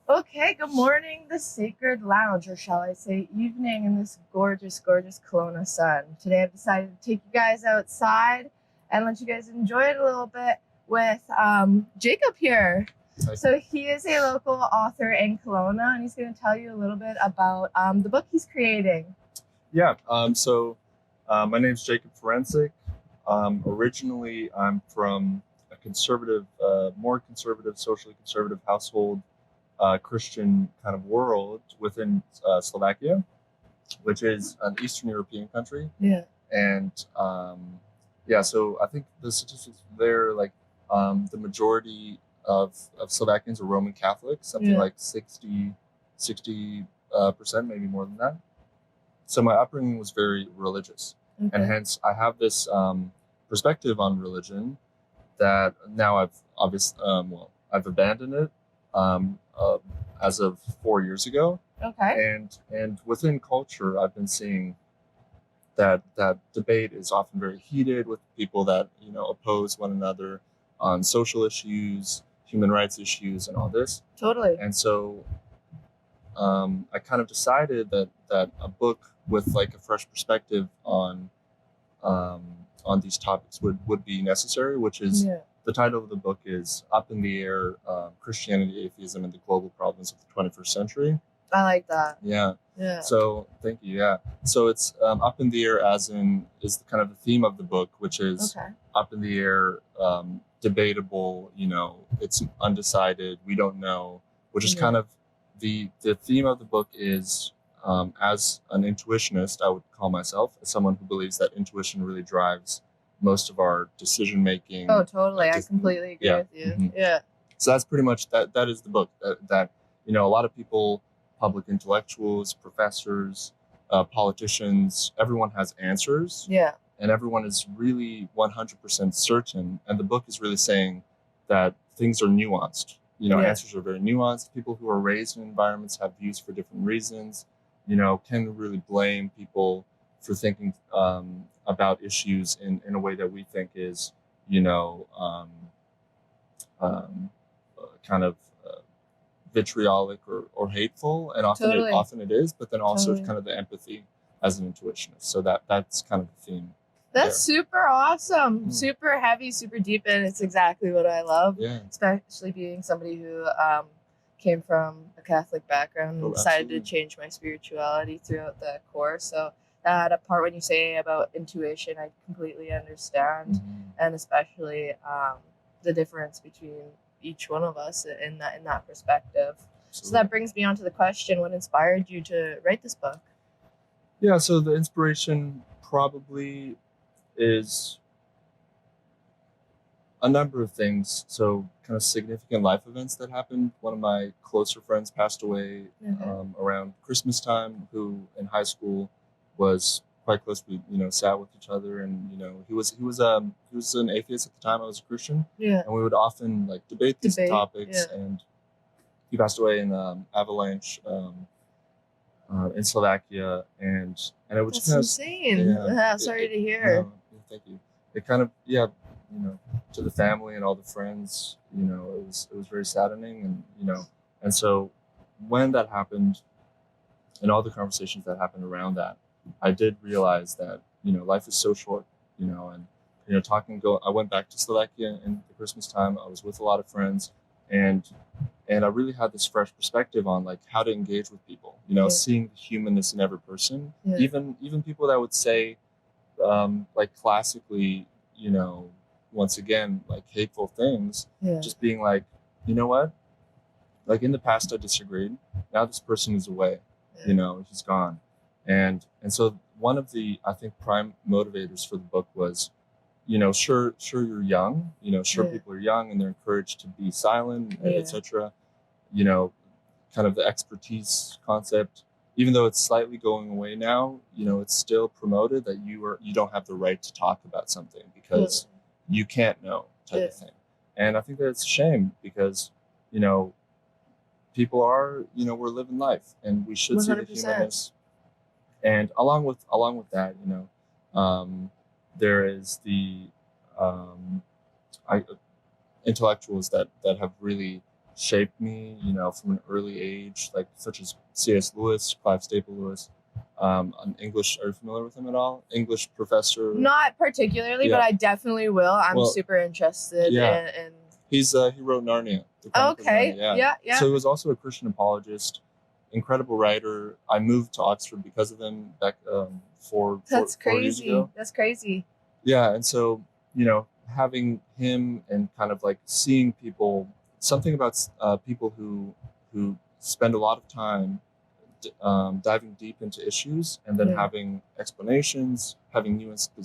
Okay, good morning, the Sacred Lounge, or shall I say evening in this gorgeous, gorgeous Kelowna sun. Today I've decided to take you guys outside and let you guys enjoy it a little bit with Jacob here. Hi. So he is a local author in Kelowna, and he's going to tell you a little bit about the book he's creating. Yeah. My name's Jakub Ferencik. Originally, I'm from a conservative, more conservative, socially conservative household, Christian kind of world within Slovakia, which is an Eastern European country. Yeah. And yeah, so I think the statistics there, like the majority of Slovakians are Roman Catholics, something Yeah. like 60% maybe more than that. So my upbringing was very religious, and Okay. hence I have this perspective on religion that now I've abandoned it um, uh, as of 4 years ago, Okay. and within culture I've been seeing that debate is often very heated with people that oppose one another on social issues, human rights issues, and all this. Totally. And so I kind of decided that a book with like a fresh perspective um, on these topics would be necessary. Which is Yeah. the title of the book is "Up in the Air: Christianity, Atheism, and the Global Problems of the 21st Century." I like that. Yeah. Yeah. So thank you. Yeah. So it's up in the air, as in is kind of the theme of the book, which is Okay. up in the air, debatable. It's undecided. We don't know. Which is Yeah. kind of the theme of the book is. As an intuitionist, I would call myself as someone who believes that intuition really drives most of our decision making. Oh, totally. I completely agree with you. Mhm. Yeah. So that's pretty much that is the book that a lot of people, public intellectuals, professors, politicians, everyone has answers. Yeah. And everyone is really 100% certain, and the book is really saying that things are nuanced. Yeah. Answers are very nuanced. People who are raised in environments have views for different reasons. Can really blame people for thinking about issues in a way that we think is you know um, kind of vitriolic or hateful, and Totally. often it is, but then also Totally. kind of the empathy as an intuitionist. So that's kind of the theme. That's super awesome. Mm. Super heavy, super deep, and it's exactly what I love. Yeah. Especially being somebody who came from a Catholic background and decided absolutely. to change my spirituality throughout the course. So that part when you say about intuition, I completely understand, and especially the difference between each one of us in that perspective. So that brings me on to the question: what inspired you to write this book? Yeah, so the inspiration probably is a number of things. So kind of significant life events that happened. One of my closer friends passed away around Christmas time, who in high school was quite close. We sat with each other, and he was an atheist at the time. I was a Christian. Yeah. And we would often like debate these topics. Yeah. And he passed away in avalanche in Slovakia, and it was That's insane. Yeah, sorry to hear. No, thank you. It kind of to the family and all the friends, it was very saddening, and so when that happened, and all the conversations that happened around that, I did realize that life is so short, and I went back to Slovakia in the Christmas time. I was with a lot of friends, and I really had this fresh perspective on like how to engage with people, seeing the humanness in every person, even people that would say like classically, once again, like hateful things, just being like, you know what, like in the past I disagreed, now this person is away, he's gone. And so one of the, I think, prime motivators for the book was, sure you're young, people are young and they're encouraged to be silent, etc. Kind of the expertise concept, even though it's slightly going away now, it's still promoted that you don't have the right to talk about something because you can't know, type of thing. And I think that it's a shame because people are, we're living life, and we should 100%. See the humanness. And along with that, there is the intellectuals that have really shaped me, from an early age, like such as C.S. Lewis, Clive Staple Lewis. An English, are you familiar with him at all? English professor. Not particularly, but I definitely will. I'm super interested in. He wrote Narnia. The Chronicles of Narnia, yeah. So he was also a Christian apologist, incredible writer. I moved to Oxford because of him back 4 years ago. That's crazy. Yeah, and so having him and kind of like seeing people, something about people who spend a lot of time diving deep into issues and then having explanations, having nuanced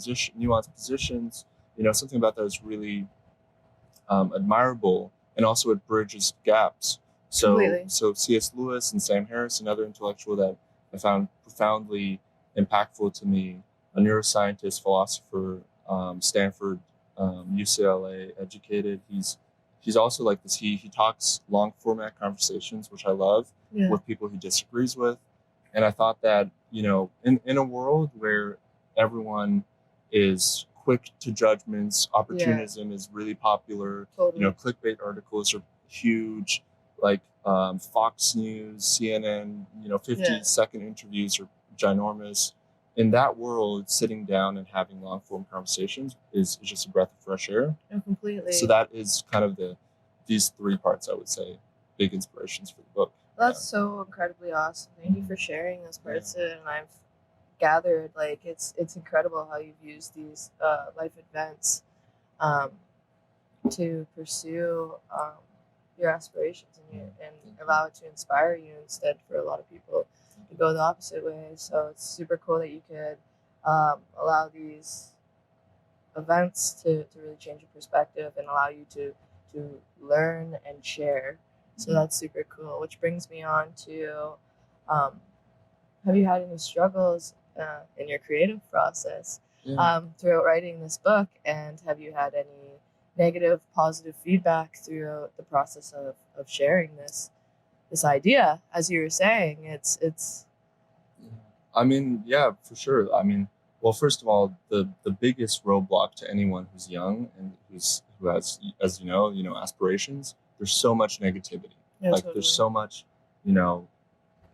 positions, something about that is really admirable, and also it bridges gaps. So C.S. Lewis and Sam Harris, another intellectual that I found profoundly impactful to me, a neuroscientist, philosopher, Stanford, UCLA educated. He's also like this. He talks long format conversations, which I love, with people he disagrees with. And I thought that, in a world where everyone is quick to judgments, opportunism is really popular. Totally. Clickbait articles are huge, like Fox News, CNN, 50-second interviews are ginormous. In that world, sitting down and having long form conversations is just a breath of fresh air. Oh, completely. So that is kind of these 3 parts, I would say, big inspirations for the book. That's so incredibly awesome. Thank you for sharing those parts of it. And I've gathered, like, it's incredible how you've used these life events to pursue your aspirations and allow it to inspire you instead for a lot of people to go the opposite way. So it's super cool that you could allow these events to really change your perspective and allow you to learn and share. So that's super cool, which brings me on to have you had any struggles in your creative process throughout writing this book, and have you had any negative, positive feedback throughout the process of sharing this idea? As you were saying, it's I mean, yeah, for sure. I mean, well, first of all, the biggest roadblock to anyone who's young and who has, as aspirations, there's so much negativity. Totally. There's so much,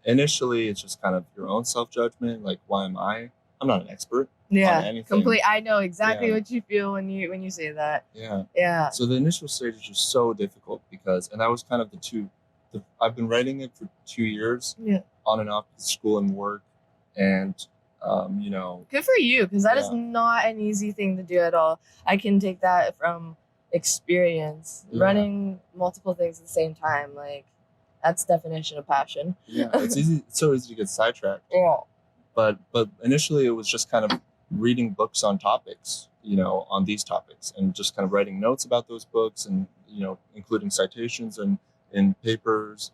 initially it's just kind of your own self-judgment. Like, why am I? I'm not an expert on anything. Complete. I know exactly what you feel when you say that. Yeah. So the initial stages are so difficult and that was kind of I've been writing it for 2 years, on and off with school and work, and good for you, because that is not an easy thing to do at all. I can take that from experience. Running multiple things at the same time, like, that's definition of passion. It's so easy to get sidetracked. But initially it was just kind of reading books on topics, on these topics, and just kind of writing notes about those books, and including citations and in papers,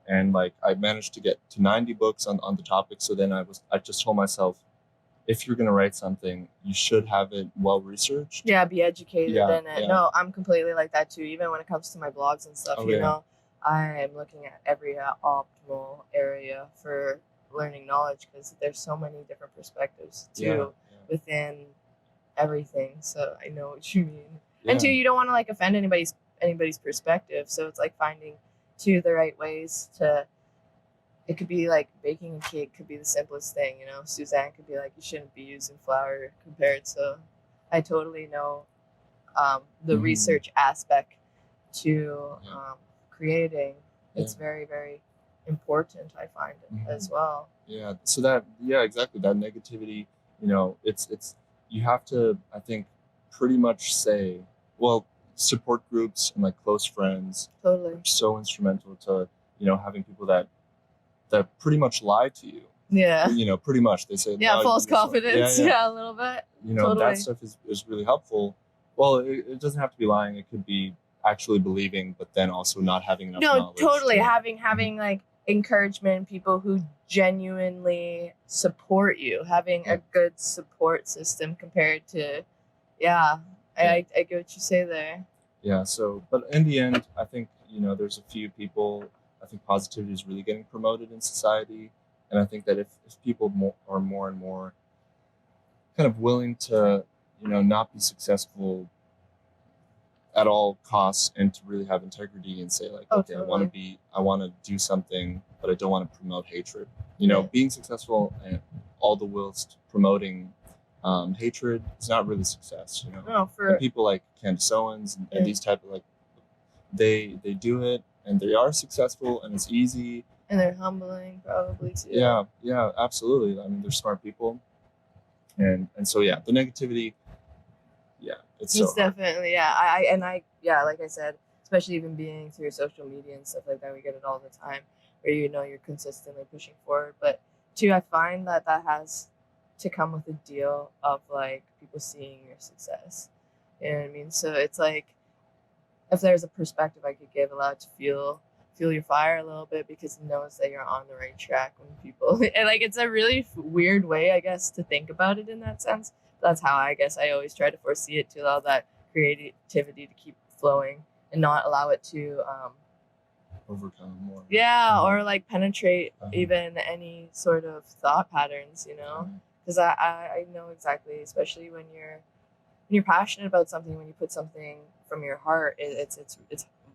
and like I managed to get to 90 books on the topic. So then I just told myself, if you're going to write something, you should have it well researched. Yeah, be educated in it. No, I'm completely like that too. Even when it comes to my blogs and stuff, I'm looking at every optimal area for learning knowledge, because there's so many different perspectives too within everything. So I know what you mean. And two, you don't want to like offend anybody's perspective. So it's like finding the right ways to. It could be like baking a cake could be the simplest thing, Suzanne could be like, you shouldn't be using flour compared to. I totally know the research aspect to creating. It's very, very important, I find, as well. Yeah. So exactly. That negativity, it's you have to, I think, pretty much say, well, support groups and like close friends are so instrumental to, having people that pretty much lie to you. Yeah. Pretty much. They say, false confidence. Yeah, a little bit. That stuff is really helpful. Well, it doesn't have to be lying. It could be actually believing, but then also not having enough knowledge. No, totally. Having like encouragement, people who genuinely support you, having a good support system compared to, I get what you say there. Yeah. So, but in the end, I think, there's a few people. I think positivity is really getting promoted in society. And I think that if people are more and more kind of willing to, not be successful at all costs, and to really have integrity and say like, okay, totally. I want to do something, but I don't want to promote hatred. You know, being successful and all the whilst promoting hatred is not really success. You know, No, and people like Candace Owens and these type of like, they do it and they are successful and it's easy. And they're humbling, probably too. Yeah, absolutely. I mean, they're smart people, and so yeah, the negativity. Yeah, it's definitely I like I said, especially even being through social media and stuff like that, we get it all the time, where you're consistently pushing forward. But too, I find that has to come with a deal of like people seeing your success. You know what I mean? So it's like, if there's a perspective I could give, allow it to feel your fire a little bit, because it knows that you're on the right track when people and like, it's a really weird way, I guess, to think about it in that sense. That's how I guess I always try to foresee it, to allow that creativity to keep flowing and not allow it to overcome more. Yeah, or like penetrate even any sort of thought patterns, because I know exactly, especially when you're passionate about something, when you put something from your heart, it's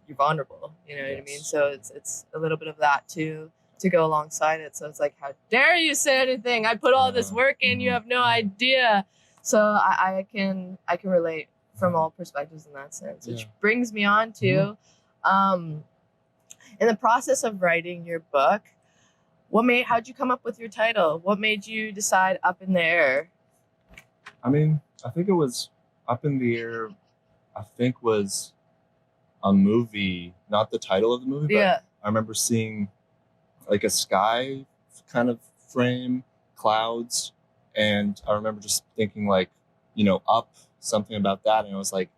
you're vulnerable, you know what I mean? So it's a little bit of that too, to go alongside it. So it's like, how dare you say anything? I put all this work in, you have no idea. So I can relate from all perspectives in that sense, which brings me on to in the process of writing your book, how'd you come up with your title? What made you decide Up in the Air? I mean, I think it was Up in the Air, I think was a movie, not the title of the movie, but I remember seeing like a sky kind of frame, clouds, and I remember just thinking like, up, something about that, and I was like,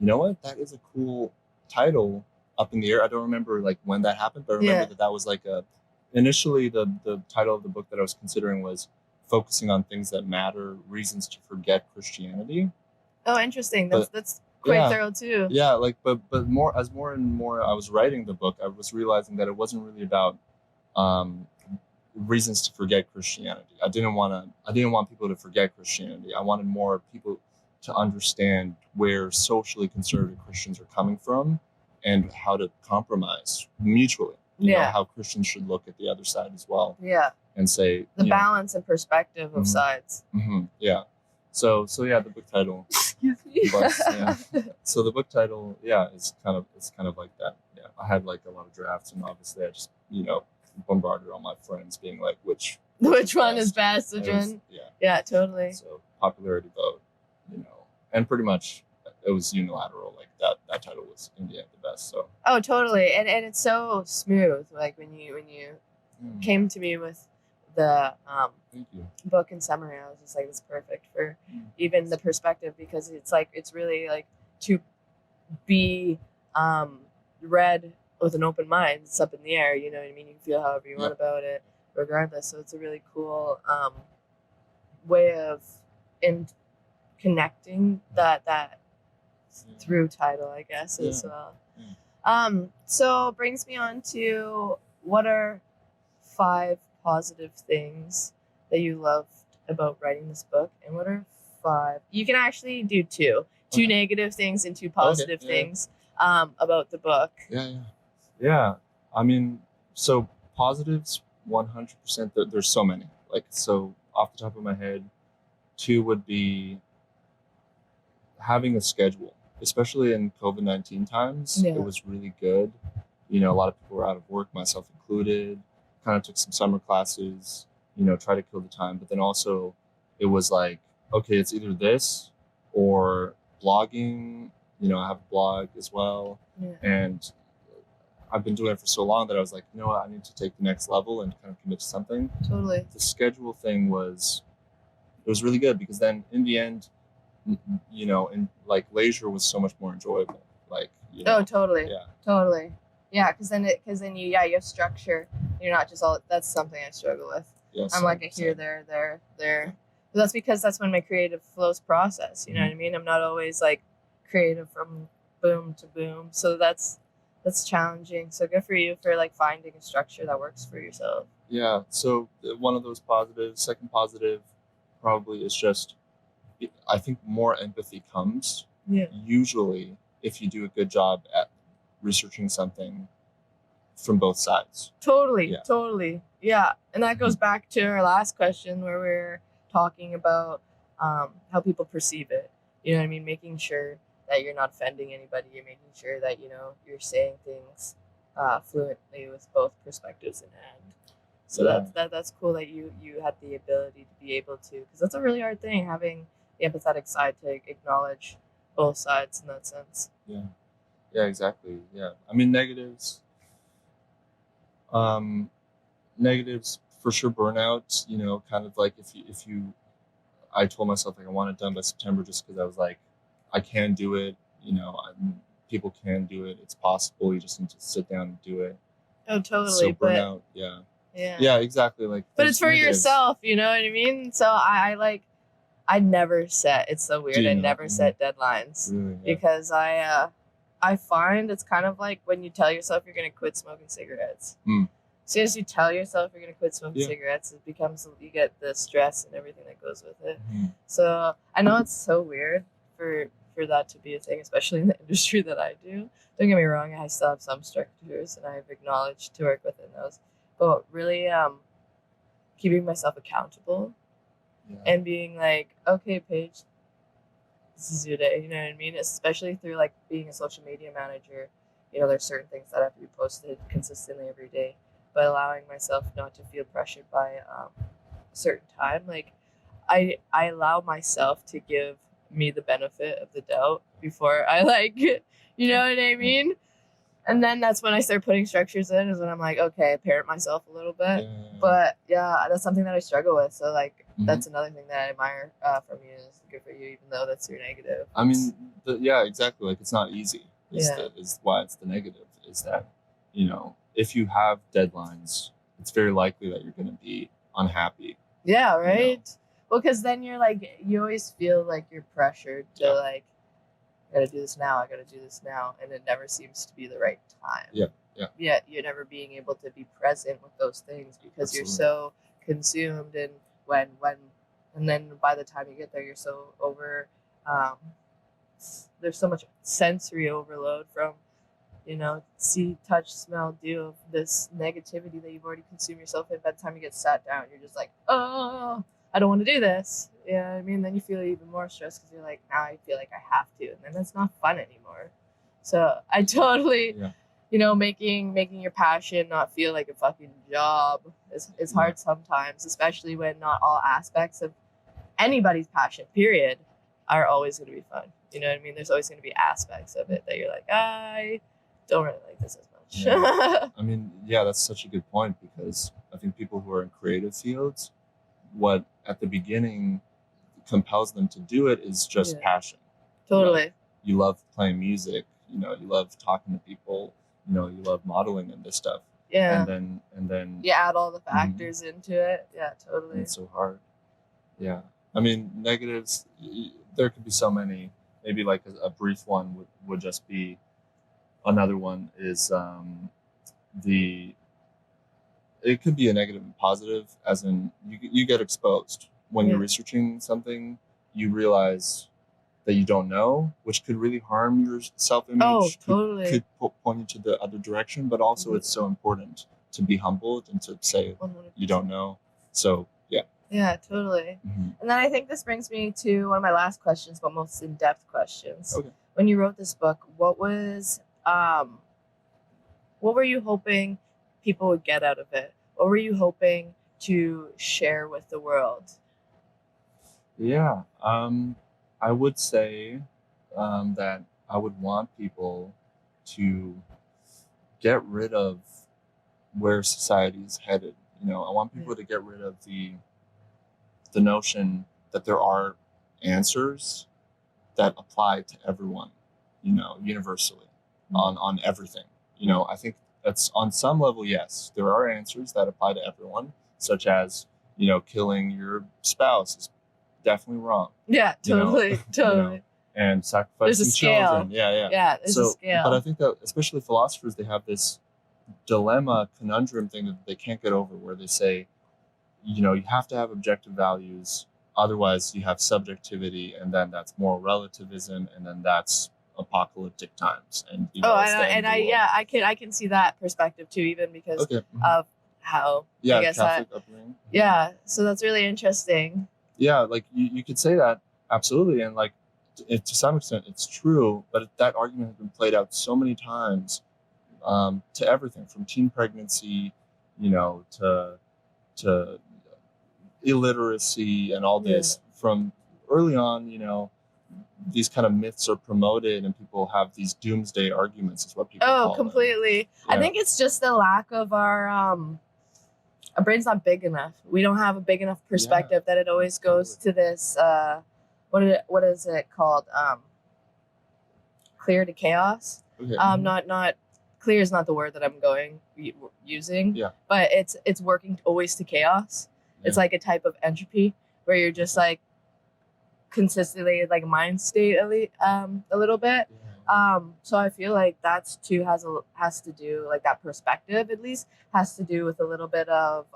you know what, that is a cool title, Up in the Air. I don't remember like when that happened, but I remember that was like initially the title of the book that I was considering was Focusing on Things That Matter, Reasons to Forget Christianity. Oh, interesting. That's quite thorough too. Yeah, like but more and more I was writing the book, I was realizing that it wasn't really about reasons to forget Christianity. I didn't want people to forget Christianity. I wanted more people to understand where socially conservative Christians are coming from and how to compromise mutually. You know, how Christians should look at the other side as well. Yeah. And say the balance and perspective of sides. Yeah. So yeah, the book title. Excuse me. So the book title, it's kind of like that. Yeah. I had like a lot of drafts, and obviously I just, bombarded all my friends being like, which one is best, yeah, totally. So popularity vote, and pretty much it was unilateral. Like that title was in the end the best. So totally, and it's so smooth. Like when you came to me with the book and summary, I was just like, it's perfect for even the perspective, because it's like, it's really like to be read with an open mind. It's up in the air, you know what I mean? You can feel however you want about it regardless. So it's a really cool way of connecting that through title, I guess, as well. So brings me on to, what are 5 positive things that you loved about writing this book, and what are 5, you can actually do 2 negative things and 2 positive things about the book. Yeah. I mean, so positives, 100%. There's so many. Like, so off the top of my head, 2 would be having a schedule, especially in COVID-19 times. It was really good. A lot of people were out of work, myself included. Kind of took some summer classes, try to kill the time. But then also it was like, okay, it's either this or blogging. I have a blog as well. And I've been doing it for so long that I was like, you know what, I need to take the next level and kind of commit to something. Totally. The schedule thing was really good, because then in the end, and like leisure was so much more enjoyable. Like, totally. Totally. Yeah, because then you have structure. You're not just all. That's something I struggle with. I'm like a here, there. But that's because that's when my creative flows process. You know what I mean? I'm not always like creative from boom to boom. So that's challenging. So good for you for like finding a structure that works for yourself. Yeah. So one of those positives. Second positive probably is just, I think more empathy comes usually if you do a good job at researching something from both sides. Totally. Yeah. And that goes back to our last question where we're talking about how people perceive it. You know what I mean? Making sure that you're not offending anybody. You're making sure that, you're saying things fluently with both perspectives in hand. So that's cool that you had the ability to be able to, because that's a really hard thing, having the empathetic side to acknowledge both sides in that sense. Yeah, exactly. Yeah. I mean, negatives for sure, burnout, kind of like if you I told myself like I want it done by September just because I was like, I can do it, people can do it, it's possible, you just need to sit down and do it. Oh, totally. So burnout, yeah, exactly. Like, but it's for yourself, you know what I mean? So I never set, it's so weird, I never set deadlines. Really? Yeah. Because I find it's kind of like when you tell yourself you're going to quit smoking cigarettes. As soon as you tell yourself you're going to quit smoking cigarettes, it becomes, you get the stress and everything that goes with it. So I know it's so weird for that to be a thing, especially in the industry that I do. Don't get me wrong, I still have some structures and I've acknowledged to work within those. But really keeping myself accountable and being like, okay, Paige, this is your day, you know what I mean? Especially through like being a social media manager, there's certain things that have to be posted consistently every day. But allowing myself not to feel pressured by a certain time. Like I allow myself to give me the benefit of the doubt before I you know what I mean? And then that's when I start putting structures in, is when I'm like, okay, I parent myself a little bit. But yeah, that's something that I struggle with. So that's another thing that I admire from you, is good for you, even though that's your negative. I mean, exactly. Like, it's not easy. Is why it's the negative, is that, if you have deadlines, it's very likely that you're going to be unhappy. Yeah, right? Well, because then you're like, you always feel like you're pressured to I gotta do this now, and it never seems to be the right time. Yet you're never being able to be present with those things because you're so consumed in when, and then by the time you get there, you're so over, there's so much sensory overload from, see, touch, smell, do of this negativity that you've already consumed yourself in. By the time you get sat down, you're just like, oh, I don't want to do this. Yeah, I mean, then you feel even more stressed because you're like, now I feel like I have to, and then that's not fun anymore. So I totally, making your passion not feel like a fucking job is hard sometimes, especially when not all aspects of anybody's passion, period, are always going to be fun. You know what I mean? There's always going to be aspects of it that you're like, I don't really like this as much. I mean, that's such a good point, because I think people who are in creative fields, what at the beginning compels them to do it is just passion. Totally. You love playing music, you love talking to people, you love modeling and this stuff. Yeah. And then you add all the factors into it. Yeah, totally. It's so hard. Yeah. I mean, negatives, there could be so many. Maybe like a brief one would just be, another one is it could be a negative and positive, as in you get exposed when you're researching something. You realize that you don't know, which could really harm your self-image. Oh, totally. Could point you to the other direction, but also it's so important to be humbled and to say 100%. You don't know. So yeah, totally. And then I think this brings me to one of my last questions, but most in-depth questions. Okay. When you wrote this book, what were you hoping people would get out of it? What were you hoping to share with the world? Yeah, I would say that I would want people to get rid of where society is headed. I want people to get rid of the notion that there are answers that apply to everyone, universally, on everything. I think that's, on some level, yes, there are answers that apply to everyone, such as, killing your spouse is definitely wrong. Yeah, totally. And sacrificing children. Yeah, there's a scale. But I think that especially philosophers, they have this conundrum thing that they can't get over, where they say, you have to have objective values, otherwise you have subjectivity, and then that's moral relativism, and then that's apocalyptic times, and Oh, it's the end of the world. yeah, I can see that perspective too, even because Okay. of how I guess Catholic upbringing. Yeah, so that's really interesting. Yeah, like you could say that absolutely, and like to some extent it's true, but that argument has been played out so many times, to everything from teen pregnancy, to illiteracy and all this from early on. These kind of myths are promoted, and people have these doomsday arguments, is what people call completely. them. I think it's just the lack of our brain's not big enough. We don't have a big enough perspective that it always goes to this what is it called? Clear to chaos. Okay. Not clear is not the word that I'm using. Yeah. But it's working always to chaos. Yeah. It's like a type of entropy where you're just like consistently like mind state a little bit. Yeah. So I feel like that's too has to do, like, that perspective at least has to do with a little bit of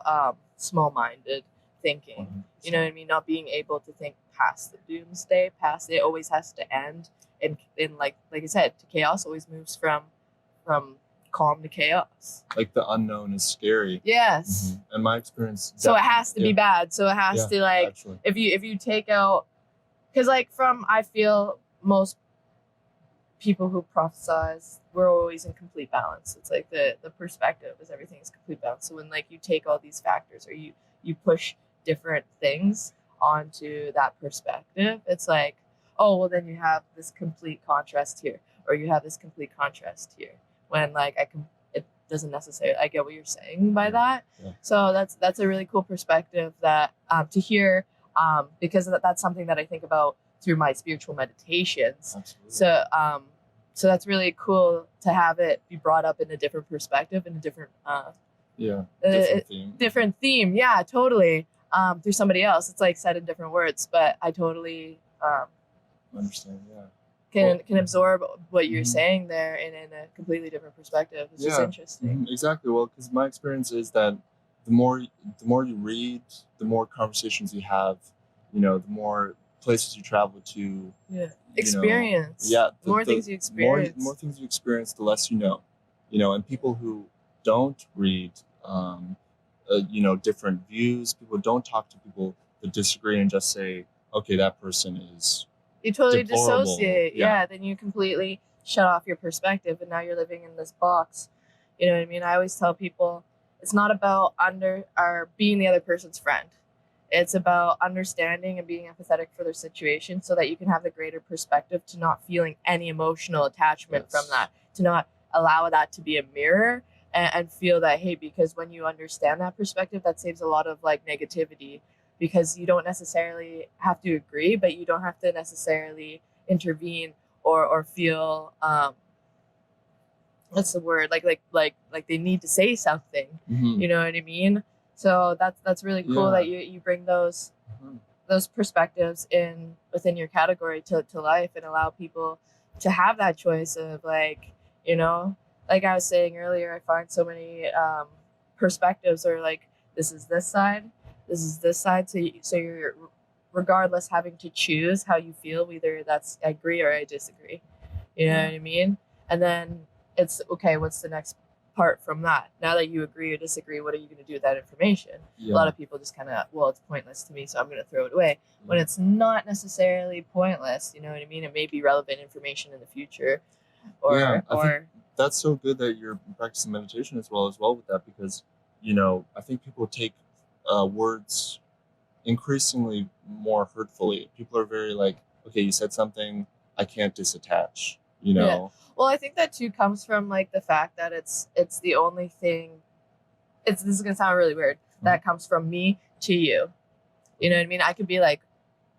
small-minded thinking. 100%. You know what I mean? Not being able to think past the doomsday, past it always has to end in like I said, to chaos. Always moves from calm to chaos. Like the unknown is scary. Yes. Mm-hmm. And my experience. So it has to be bad. So it has to, like, actually. if you take out, because like I feel most people who prophesize, we're always in complete balance. It's like the perspective is everything is complete balance. So when like you take all these factors, or you push different things onto that perspective, it's like, oh, well, then you have this complete contrast here, or you have this complete contrast here. When like it doesn't necessarily. I get what you're saying by that. Yeah. So that's a really cool perspective that to hear, because that's something that I think about through my spiritual meditations. Absolutely. So that's really cool to have it be brought up in a different perspective, in a different different theme. Yeah, totally. Through somebody else, it's like said in different words, but I totally understand. Yeah. Can absorb what you're saying there in a completely different perspective. It's just interesting. Mm-hmm. Exactly. Well, because my experience is that the more you read, the more conversations you have, the more places you travel to. Yeah. Experience. The more things you experience. More things you experience, the less you know. And people who don't read, different views, people don't talk to people that disagree and just say, okay, that person is. You totally deplorable. Dissociate. Yeah, then you completely shut off your perspective, and now you're living in this box. You know what I mean? I always tell people it's not about being the other person's friend. It's about understanding and being empathetic for their situation, so that you can have the greater perspective to not feeling any emotional attachment from that, to not allow that to be a mirror, and feel that, hey, because when you understand that perspective, that saves a lot of like negativity. Because you don't necessarily have to agree, but you don't have to necessarily intervene or feel what's the word, like they need to say something. Mm-hmm. You know what I mean? So that's really cool that you bring those perspectives within your category to life, and allow people to have that choice of, like, like I was saying earlier, I find so many perspectives are like, this is this side. This is this side, so you're regardless having to choose how you feel, whether that's I agree or I disagree. You know what I mean? And then it's okay, what's the next part from that? Now that you agree or disagree, what are you going to do with that information? A lot of people just kind of, well, it's pointless to me, so I'm going to throw it away. When it's not necessarily pointless, you know what I mean? It may be relevant information in the future. I think that's so good that you're practicing meditation as well with that, because I think people take words increasingly more hurtfully. People are very like, okay, you said something, I can't disattach. Yeah. Well, I think that too comes from like the fact that it's the only thing. This is gonna sound really weird. That comes from me to you. You know what I mean? I could be like,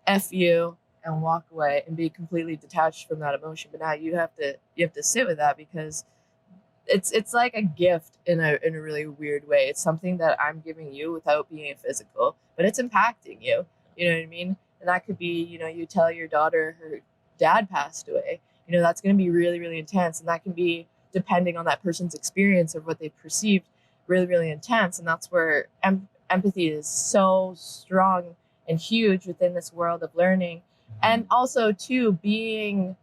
F you, and walk away and be completely detached from that emotion. But now you have to sit with that, because it's like a gift in a really weird way. It's something that I'm giving you without being physical, but it's impacting you. You know what I mean? And that could be, you tell your daughter her dad passed away. That's going to be really, really intense. And that can be, depending on that person's experience of what they perceived, really, really intense. And that's where empathy is so strong and huge within this world of learning. And also, too, being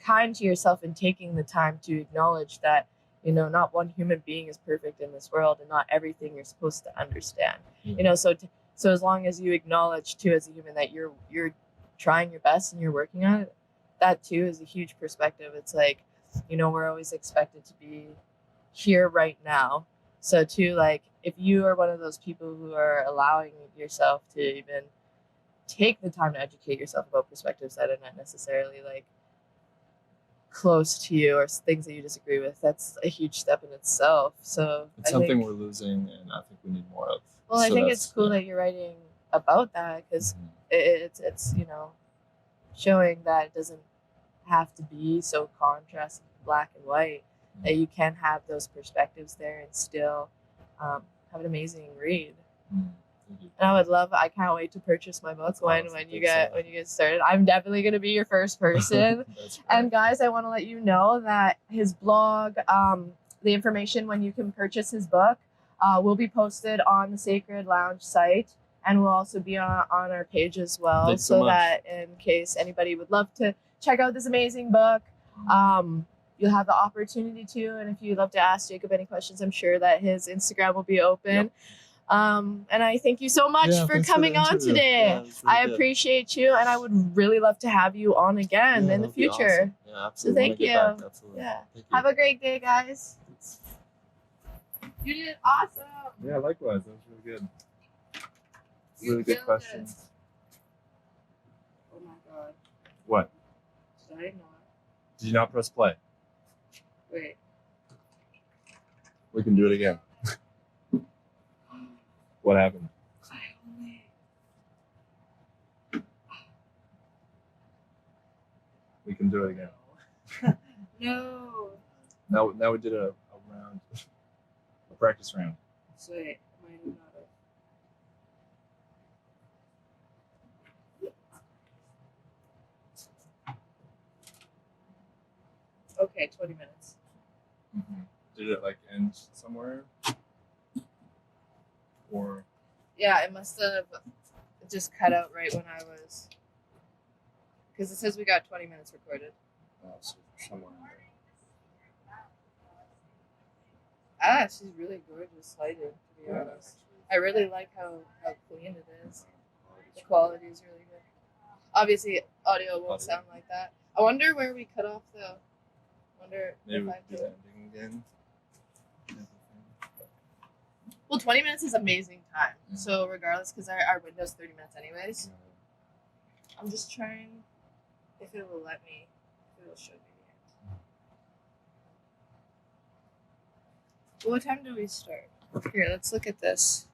kind to yourself and taking the time to acknowledge that, not one human being is perfect in this world, and not everything you're supposed to understand. So as long as you acknowledge too as a human that you're trying your best and you're working on it, that too is a huge perspective. It's like, we're always expected to be here right now. So too, like, if you are one of those people who are allowing yourself to even take the time to educate yourself about perspectives that are not necessarily like close to you or things that you disagree with, that's a huge step in itself. So it's something we're losing, and I think we need more of. Well, I think it's cool that you're writing about that, because it's showing that it doesn't have to be so contrasted, black and white, that you can have those perspectives there and still have an amazing read. And I can't wait to purchase my book when you get started. I'm definitely going to be your first person. And guys, I want to let you know that his blog, the information when you can purchase his book, will be posted on the Sacred Lounge site, and will also be on our page as well. Thanks so much. That in case anybody would love to check out this amazing book, you'll have the opportunity to. And if you'd love to ask Jakub any questions, I'm sure that his Instagram will be open. Yep. And I thank you so much for coming on today. Yeah, I appreciate you, and I would really love to have you on again in the future. Awesome. Yeah, absolutely. So thank you. Yeah. Thank you. Have a great day, guys. You did awesome. Yeah, likewise. That was really good. Really good questions. Oh my god. What? Did I not? Did you not press play? Wait. We can do it again. What happened? We can do it again. No. Now we did a round, a practice round. So wait, might not have. Okay, 20 minutes. Mm-hmm. Did it like end somewhere? Or? Yeah, it must have just cut out right when I was, because it says we got 20 minutes recorded. Oh, so somewhere in there. She's really gorgeous lighting, to be honest. I really like how clean it is. The quality is really good. Obviously, audio won't sound like that. I wonder where we cut off, though. Maybe the ending again. Well, 20 minutes is amazing time. So regardless, because our window's 30 minutes anyways. I'm just trying if it will let me, if it will show me. Well, what time do we start? Here, let's look at this.